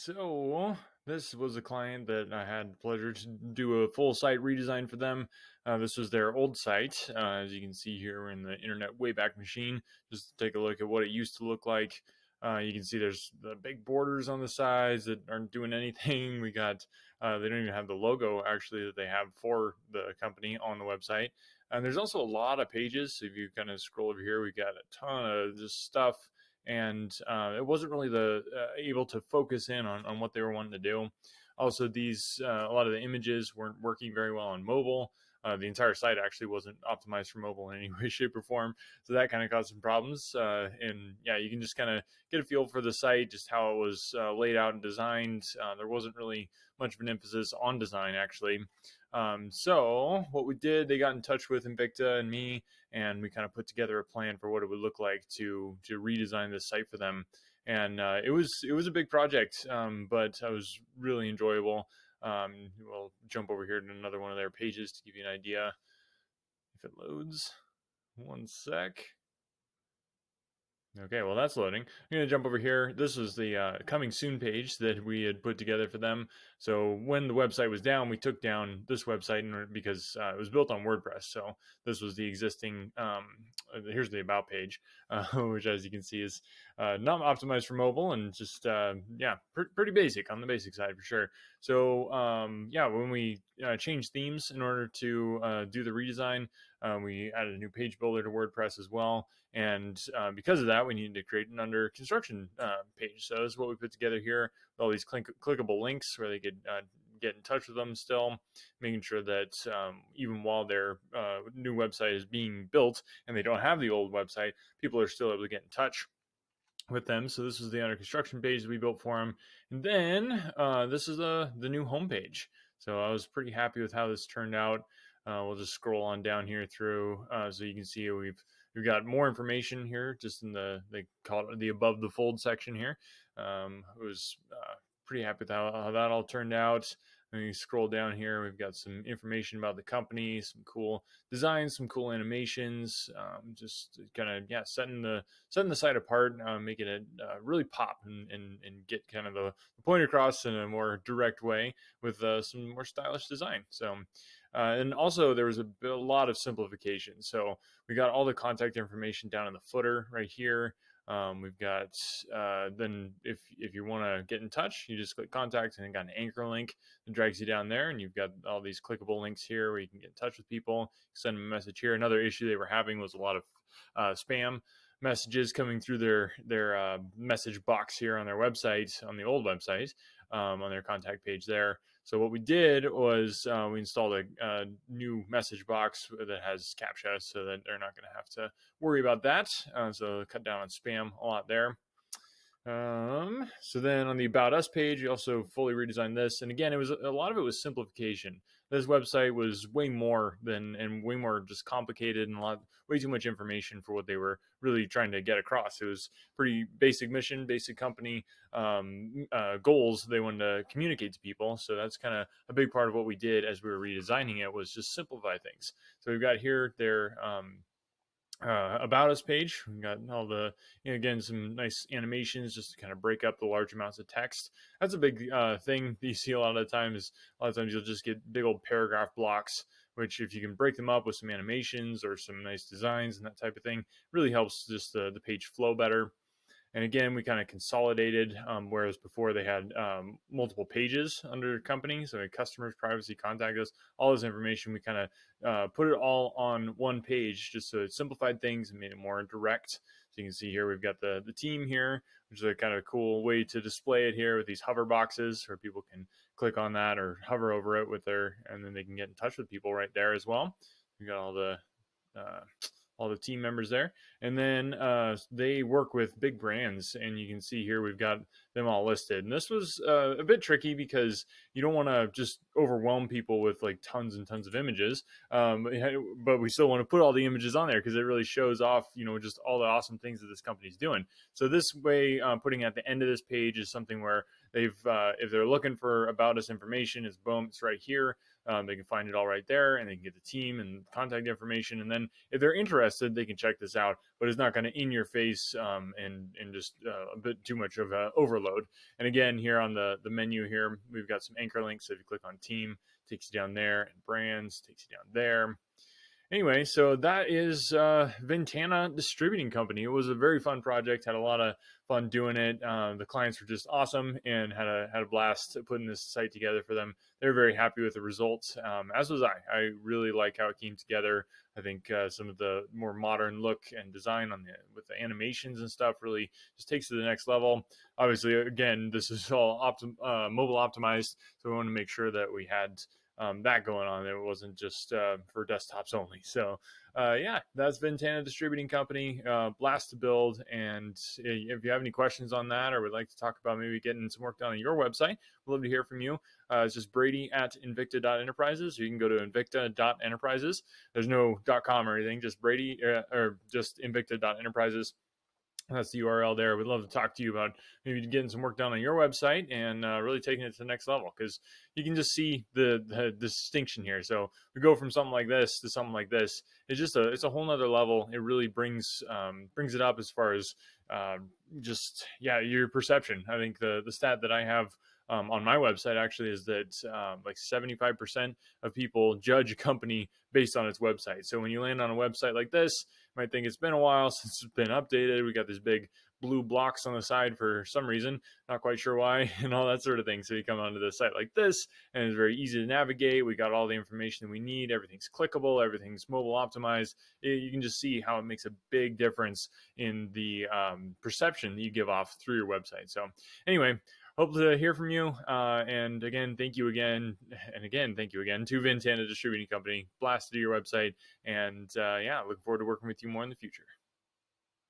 So this was a client that I had the pleasure to do a full site redesign for them. This was their old site. As you can see here, we're in the Internet Wayback Machine. Just to take a look at what it used to look like. You can see there's the big borders on the sides that aren't doing anything. We got they don't even have the logo actually that they have for the company on the website. And there's also a lot of pages. So if you kind of scroll over here, we got a ton of just stuff, and it wasn't really the able to focus in on what they were wanting to do. Also, these a lot of the images weren't working very well on mobile. The entire site actually wasn't optimized for mobile in any way, shape, or form, so that kind of caused some problems. And yeah, you can just kind of get a feel for the site, just how it was laid out and designed. There wasn't really much of an emphasis on design, actually. So what we did, they got in touch with Invicta and me, and we kind of put together a plan for what it would look like to redesign this site for them. And it was a big project, but it was really enjoyable. We'll jump over here to another one of their pages to give you an idea if it loads. One sec. Okay, well that's loading. I'm going to jump over here. This was the coming soon page that we had put together for them. So when the website was down, we took down this website because it was built on WordPress. So this was the existing, here's the about page, which as you can see is not optimized for mobile and just, yeah, pretty basic on the basic side for sure. So yeah, when we changed themes in order to do the redesign, we added a new page builder to WordPress as well. And because of that, we needed to create an under construction page. So this is what we put together here with all these clickable links where they could get in touch with them still, making sure that even while their new website is being built and they don't have the old website, people are still able to get in touch with them. So this is the under construction page that we built for them. And then this is the new homepage. So I was pretty happy with how this turned out. We'll just scroll on down here through so you can see we've got more information here just in they call it the above the fold section here. I was pretty happy with how that all turned out. And you scroll down here, we've got some information about the company, some cool designs, some cool animations, just kind of setting the site apart, making it really pop and get kind of the point across in a more direct way with some more stylish design. So. And also there was a lot of simplification. So we got all the contact information down in the footer right here. We've got then if you want to get in touch, you just click contact and then got an anchor link that drags you down there, and you've got all these clickable links here where you can get in touch with people, send them a message here. Another issue they were having was a lot of spam messages coming through their message box here on their website, on the old website, on their contact page there. So what we did was we installed a new message box that has CAPTCHA so that they're not going to have to worry about that. So cut down on spam a lot there. So then on the About Us page, we also fully redesigned this. And again, it was a lot of it was simplification. This website was way more and way more just complicated and way too much information for what they were really trying to get across. It was pretty basic mission, basic company goals they wanted to communicate to people. So that's kind of a big part of what we did as we were redesigning it, was just simplify things. So we've got here their About Us page. We got all the, again, some nice animations just to kind of break up the large amounts of text. That's a big thing that you see a lot of the times. A lot of times you'll just get big old paragraph blocks, which if you can break them up with some animations or some nice designs and that type of thing, really helps just the page flow better. And again, we kind of consolidated, whereas before they had multiple pages under company. So customers, privacy, contact us, all this information, we kind of put it all on one page just so it simplified things and made it more direct. So you can see here, we've got the team here, which is a kind of cool way to display it here with these hover boxes where people can click on that or hover over it and then they can get in touch with people right there as well. We got all the team members there. And then they work with big brands, and you can see here we've got them all listed. And this was a bit tricky because you don't want to just overwhelm people with like tons and tons of images, but we still want to put all the images on there because it really shows off, just all the awesome things that this company's doing. So this way, putting at the end of this page is something where if they're looking for About Us information, it's boom, it's right here. They can find it all right there, and they can get the team and contact information. And then if they're interested, they can check this out. But it's not going to in your face and just a bit too much of a overload. And again, here on the menu here, we've got some anchor links. So if you click on team, it takes you down there, and brands takes you down there. Anyway, so that is Ventana Distributing Company. It was a very fun project. Had a lot of fun doing it. The clients were just awesome and had a blast putting this site together for them. They were very happy with the results, as was I. I really like how it came together. I think some of the more modern look and design with the animations and stuff really just takes it to the next level. Obviously, again, this is all mobile optimized, so we want to make sure that we had that going on. It wasn't just for desktops only. So yeah, that's Ventana Distributing Company. Blast to build. And if you have any questions on that or would like to talk about maybe getting some work done on your website, we'd love to hear from you. It's just Brady at invicta.enterprises. You can go to invicta.enterprises. There's no .com or anything, just Brady or just invicta.enterprises. That's the URL there. We'd love to talk to you about maybe getting some work done on your website and really taking it to the next level, because you can just see the distinction here. So we go from something like this to something like this. It's a whole nother level. It really brings it up as far as your perception. I think the stat that I have on my website actually is that like 75% of people judge a company based on its website. So when you land on a website like this, you might think it's been a while since it's been updated. We got these big blue blocks on the side for some reason, not quite sure why, and all that sort of thing. So you come onto the site like this, and it's very easy to navigate. We got all the information that we need. Everything's clickable. Everything's mobile optimized. You can just see how it makes a big difference in the perception that you give off through your website. So anyway, hope to hear from you. And again, thank you again. And again, thank you again to Ventana Distributing Company. Blast to your website. And yeah, looking forward to working with you more in the future.